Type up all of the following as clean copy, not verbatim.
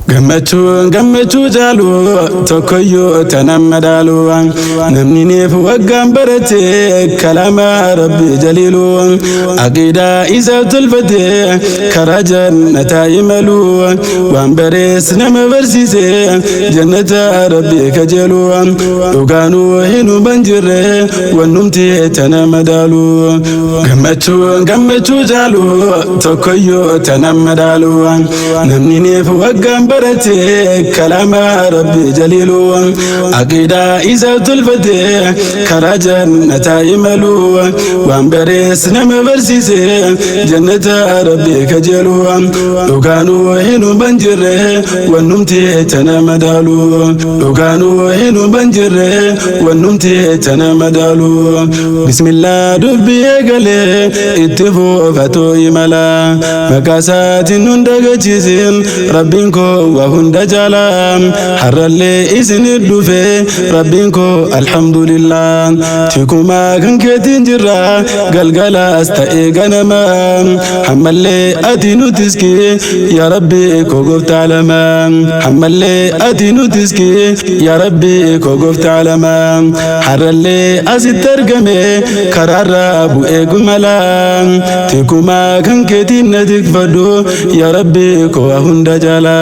gammachuu jaalu tokkoyyuu tanammadaalu namni neef waggaan barate kalama rabbi jaliilu aqiidaa isa tolfate karaa jannataa imalu waan barees nama barsiise jannata rabbi kajeelu dhugaanuu hinuman jirre wannumti tanammadaalu gammachuu jaalu tokkoyyuu tanammadaalu namni neef waggaan barate kalama rabbi jaliilu aqiidaa isa tolfate karaa jannataa imalu waan barees nama barsiise jannata rabbi kajeelu dhugaanuu hinuman jirre wannumti tanammadaalu dhugaanuu hinuman jirre wannumti tanammadaalu bismillah dubbi eegale itti fuufatoo imala maqaasaatiin hunda gachiisin rabbiin koo wa hunda jaala harralee isin dhufe rabbiin koo alhamdulillah tikuma kan keetiin jirra galgalaas ta'ee ganama hammallee ati nutiski ya rabbi koo gooftaa lama hammallee ati nutiski ya rabbi koo gooftaa lama harralee asitti argame karaarra bu'ee gumala tikuma kan keetiin na tikfadhu ya rabbi koo wa hunda jaala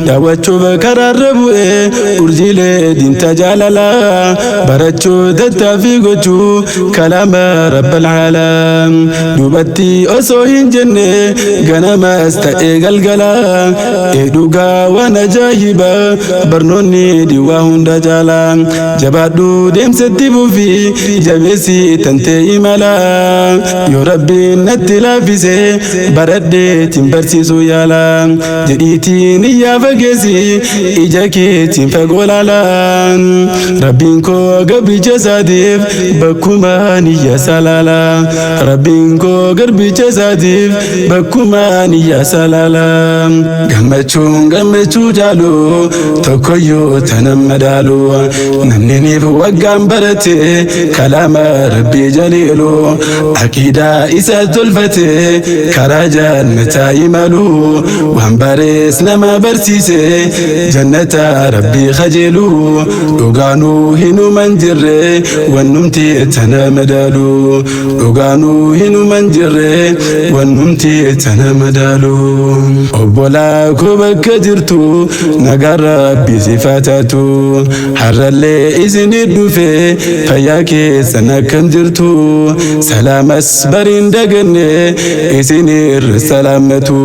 daawwachuu karaarra bu'ee urjiilee diinta jaalala barachuu tattaaffii gochuu kalama rabbal aalamiin duubatti osoo hin jenne ganamas ta'ee galgala dhugaa waan ajaa'iba barnoonni diiwaa hunda jaala jabaadhu deemsatti buufi jabeessi tantee imala yoo rabbiin natti laaffise baradheetiin barsiisuu yaala jedhiitiin iyyaa fageessi ija keetiin fagoo laalaan rabbiin koo garbicha isaatiif bakkuma niyya salaala rabbiin koo garbicha isaatiif bakkuma niyya salaala gammachuu jaalu tokkoyyuu tanammadaalu namni neef waggaan barate kalama rabbi jaliilu aqiidaa isa tolfate karaa jannataa imalu waan barees nama barsiise jannata rabbi kajeelu dhugaanuu hinuman jirre wannumti tanammadaalu dhugaanuu hinuman jirre wannumti tanammadaalu obbolaa koo bakka jirtu nagaa rabbi sifaatatu harralee isin dhufe fayyaa keessan akkam jirtu salaamas bariin daganne isin irra salaamatu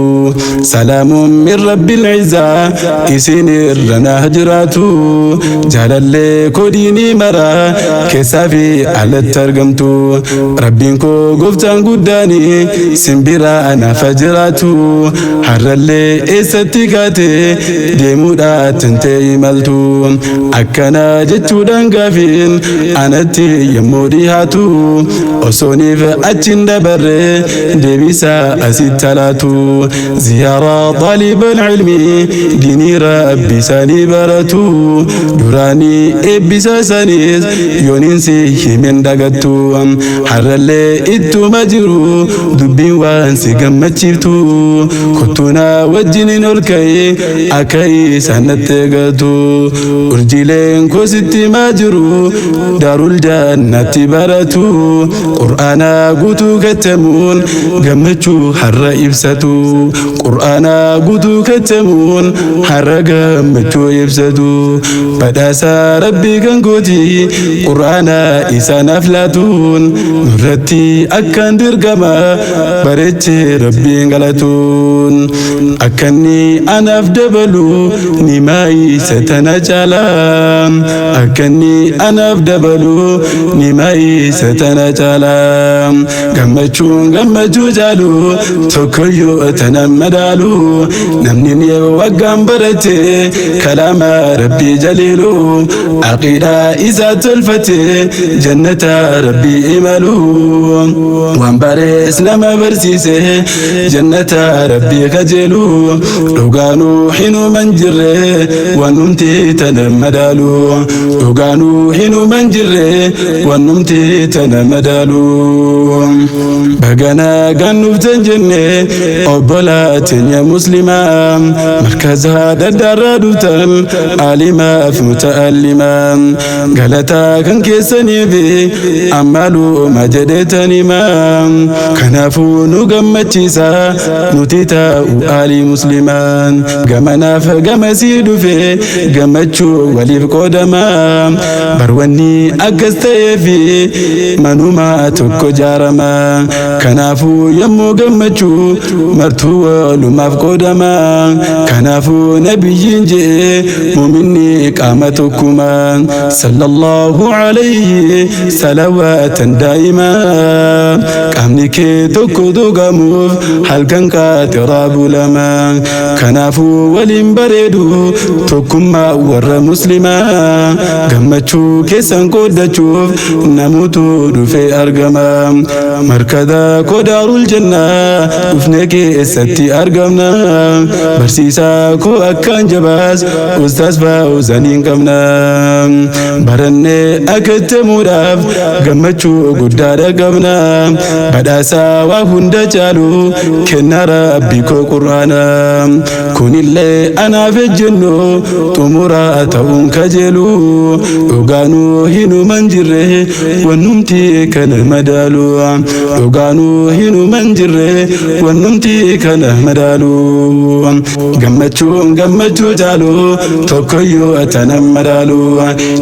salaamuun min rabbil izzaa isin irra nahjiraatu jaalallee koodiini mara keessaa fi alatti argamtu rabbiin koo gooftaan guddaani simbira naaf jiraatu harralee eessatti kaate deemuudha tantee imaltu akkana jechuudhaan gaafiin anatti yemmuu dhihaatu osooniif achiin dabarre deebisa asitti alaatu ziyaaraa xaaliban ilmii diinii rabbi isaanii baratu duraanii eebbisa isaaniis yooniinsi himen dagattu harralee ittuma jiru dubbiin waan si gammachiiftu kottuuna wajjiniin ol ka'e akka isaan natti eegatu urjiileen koo sitti himaa jiru daarul jannatti baratu qur'aana guutuu kattamuun gammachuu harra ibsatu qur'aana guutuu kattamuun harra gammachuu ibsatu badhaasa rabbii kan gooti qur'aana isaanaaf laatuun nurratti akkaan dirgama bareeche rabbiin galatuun akkanni anaaf dabalu ni maayisa tana caala akkanni anaaf dabalu ni maayisa tana caala gammachuu jaalu tokkoyyuu tanammadaalu namni neef waggaan barate kalama rabbi jaliilu aqiidaa isa tolfate jannata rabbi imalu waan barees nama barsiise jannata rabbi kajeelu dhugaanuu hinuman jirre wannumti tanammadaalu dhugaanuu hinuma hin jirre wannumti tana madaalu bagana gannuuftan jenne obbola teenya muslimaa markaza daddarraa dhuftan alimaaf muta'allimaa galataa kan keessaniifi ammaluu majedheetanimaa kanaafuu nu gammachiisa nuti ta'u alii muslimaan gamanaaf gamasii dhufe gammachuu waliif qoodamaa barwanni akkas ta'eefi manuma tokko jaaramaa kanaafuu yommuu gammachuu martuu walumaaf qoodamaa kanaafuu nabiyyiin jee muuminni qaama tokkumaa sallallahu alayhi salawaatan daa'imaa qaamni kee tokko dhugamuuf halkan qaatiraa bulamaa kanaafuu waliin bareedu tokkummaa warra muslimaa gammachuu keessan qoodachuuf namuutu dhufee argama markaza kodaarul jannaa dhufne keessatti argamna barsiisaa koo akkaan jabaas ustaas Fawzaniin qabna barannee akkattamuudhaaf gammachuu guddaadha qabna badhaasaa waa hunda caalu kenna rabbi koo qur'aana kunillee anaaf ejjennu xumuraa ta'uun kajeelu dhugaanuu hinuma hin jirre wannumti kana madaalu dhugaanuu hinuma hin jirre wannumti kana madaalu gammachuu caalu tokkoyyuu tana madaalu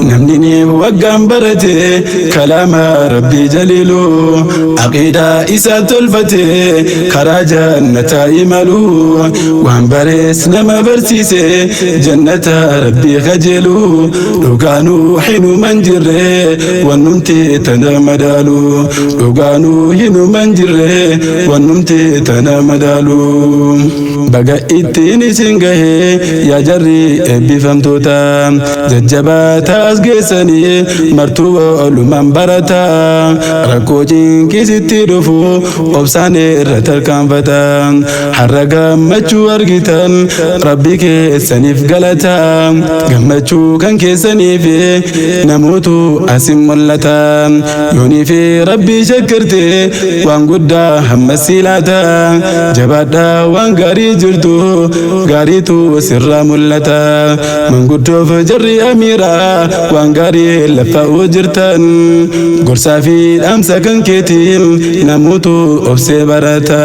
namni ni waggaan barate kalaama rabbii jaliilu aqiidaa isaa tolfate karaa jannataa imalu waan barees nama barsiise jannata rabbii kajeelu dhugaanuu hinuma hin jirre wannumti tana madaalu dhugaanuu hinuma hin jirre wannumti tana madaalu baga ittiin isin gahee yaa jarri eebbifamtoota jajjabaataa as geessanii martuu walumaan barata rakkoo cinqisitti dhufu obsaan irra tarkaanfata har'a gammachuu argitan rabbi keessaniif galata gammachuu kan keessaniif namoota asin mul'ata yoonii fi rabbi shakkarte waan guddaa hamma silaata jabaadha waan gaarii jirtu gaariitu sirraa mul'ata manguddoof jarri amiiraa waan gaarii lafa jirtan gorsaa fi dhaamsa kan keetiin namoota obsee barata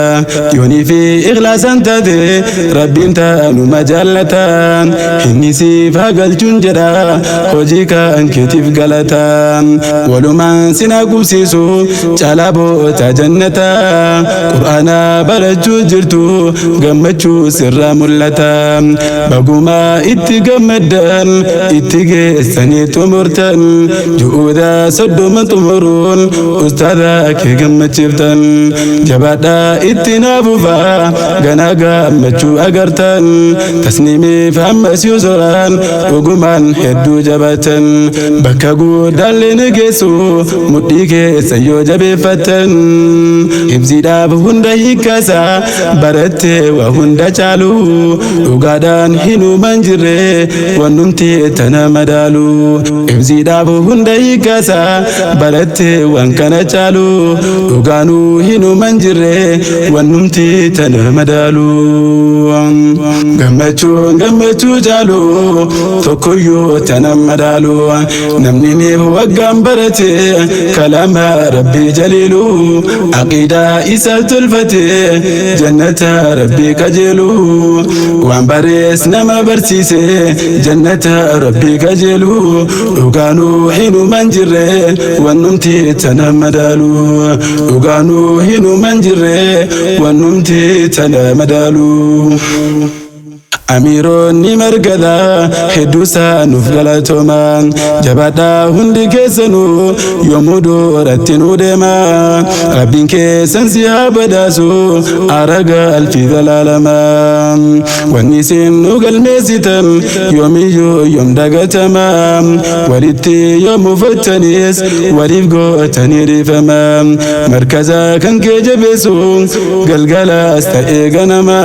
yoonii fi ikhlaasaan taate rabbiin taanuma jaallata inni siif hagalchuun jedha hojii kan keetiif galata walumaan sinaa qubsiisu caalaa boota jannata qur'aana barachuu jirtu gammachuu sirraa mul'ata bagumaa itti gammaddan itti geessanii xumurtan ju'uudha soddoma xumuruun ustaada kee gammachiiftan jabaadha itti naafufa ganaa gammachuu agartan tasniimiif ammas yoo soraan dhugumaan hedduu jabatan bakka guddaallee ni geessu mudhii keessa yoo jabeeffatan hibsiidhaaf hunda hiikkaasa baratte waa hunda caalu dhugaadhaan hinuma hin jirre wannumti tana madaalu hibsiidhaaf hunda hiikkaasa baratte waan kana caalu dhugaanuu hinuma hin jirre wannumti tana madaalu gammachuu caalu tokkoyyuu tana madaalu namni ni waggaan barate kalaama rabbii jaliilu aqiidaa isaa tolfate jannata rabbii kajeelu waan barees nama barsiise jannata rabbii kajeelu dhugaanuu hinuma hin jirre wannumti tana madaalu dhugaanuu hinuma hin jirre wannumti tana madaalu amiroonni margada hedduusaa nuuf galatooma jabaadha hundi keessanuu yommuu dooratti nu deema rabbiin keessan si haa badhaasu araga alfii zalaalama wanni isin nu galmeessitan yoomiyyuu yoom dagatama walitti yommuu fattanis waliif gootanii dhiifama markaza kan kee jabeessu galgalaas ta'ee ganama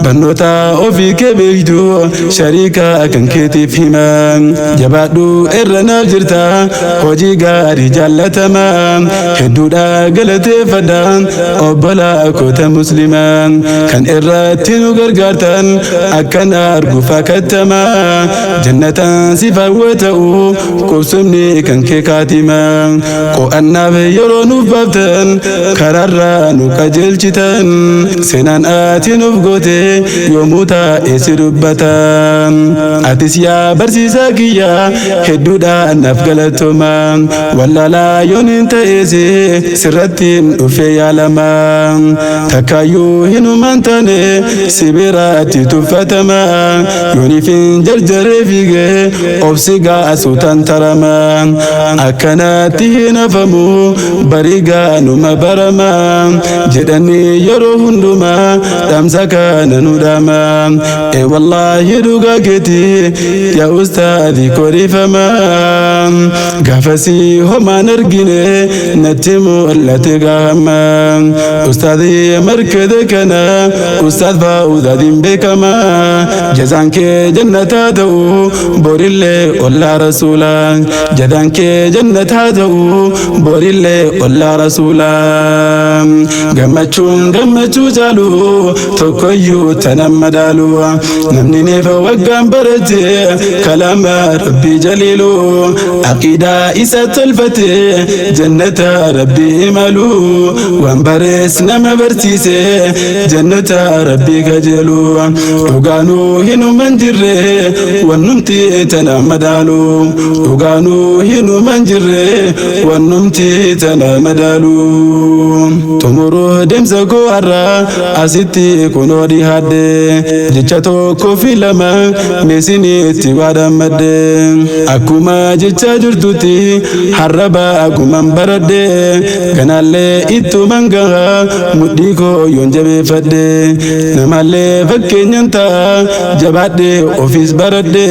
barnoota ofii كبيدو شريكا كان كتف هما جبادو إرنا جرتا وجيغا رجال تمام هدودا قلت فدان أبلا كوتا مسلمان كان إراتينو غرغارتان أكان أرغو فاكتما جنة سفاوتو قبسمني كان كاتما قو أناف يرونو بابتن كرارانو كجلجتن سنان آتينو بغوتي يوموتا إسربتان أتسيا برسيسا كيا هدودا نفقلتما ولا لا يونين تأيسي سرتين أفي علما تكايو هنو منتاني سبيراتي تفتما يوني فين جرجر فيغي أفسيغا سوتان ترما أكناتي نفمو بريغا نما برما جدني يرو هندما دامسكا ننوداما اي والله يدوغا كتي يا أستاذي كوري فما غافسي هما نرقيني نتمو اللتقاما أستاذي مركز كنا أستاذ فاوذا دين بكما جزانك جنة هاتو بوري اللي ولا رسولا جزانك جنة هاتو بوري اللي ولا رسولا غمچو جالو توكيو تنمدالو نمني نيفا وقام برتي كلام ربي جليلو عقيدة إسات الفتي جنة ربي مالو وانبرس نما برتيسي جنة ربي كجلو وقانو هنو منجري ونمتي تنمدالو وقانو هنو منجري ونمتي تنمدالو تمرو دمسكو عرا أسيتي كنو دي هادي جيشاتو كوفي لما مسيني تيوادا مدي أكوما جيشا جرتوتي حربا أكوما مبردي غنالي إتو منغا مديكو يونجبي فدي نمالي فكي ننتا جبادي أوفيس بردي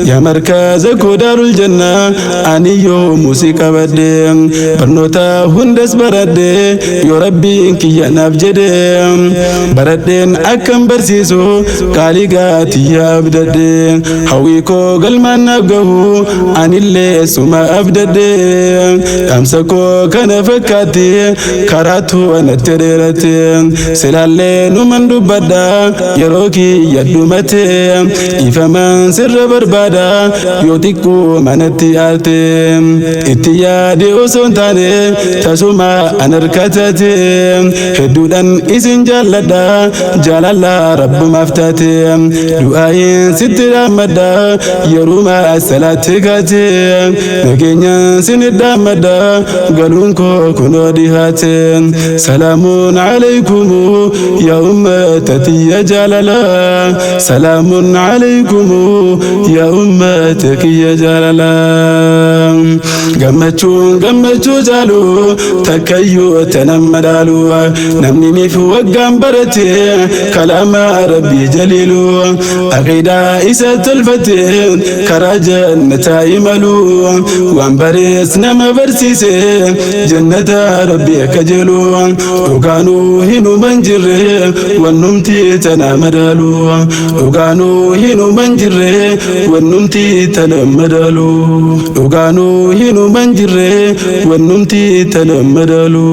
يا مركز كودار الجنة أنيو موسيقى بدي برنوتا هندس بردي يا ربي إنك يا نبجدي بردين أكم برسيسو كاليغاتي يا أبددي هويكو قلما نبقه عن اللي سما أبددي أمسكو كان فكاتي كاراتو نتريرتي سلالي نمان دبادا يروكي يدومتي إفمان سر بربادا يوتيكو منتي آتي اتيادي وسنتاني تسوما أنركتتي هدودان إسن جالدا جالالا رب مفتاتي دعاين ستر مدى يروما سلاتكاتي نجينا سندا مدى قالونكو كنو ديهاتي سلام عليكم يا أمتي يا جلالا سلام عليكم يا أمتك يا جلالا غمچو جالو تكيو تنمدالو نمني نيف وقام برتي كلام ربي جليلو عقيدة إسات الفتي كراجا نتايملو وانبرس نما برسيسي جنة ربي كجلو وكانوا هنو منجري ونمتي تنمدالو وكانوا هنو منجري ونمتي تنمدالو وكانوا هنو منجري ونمتي تنمدالو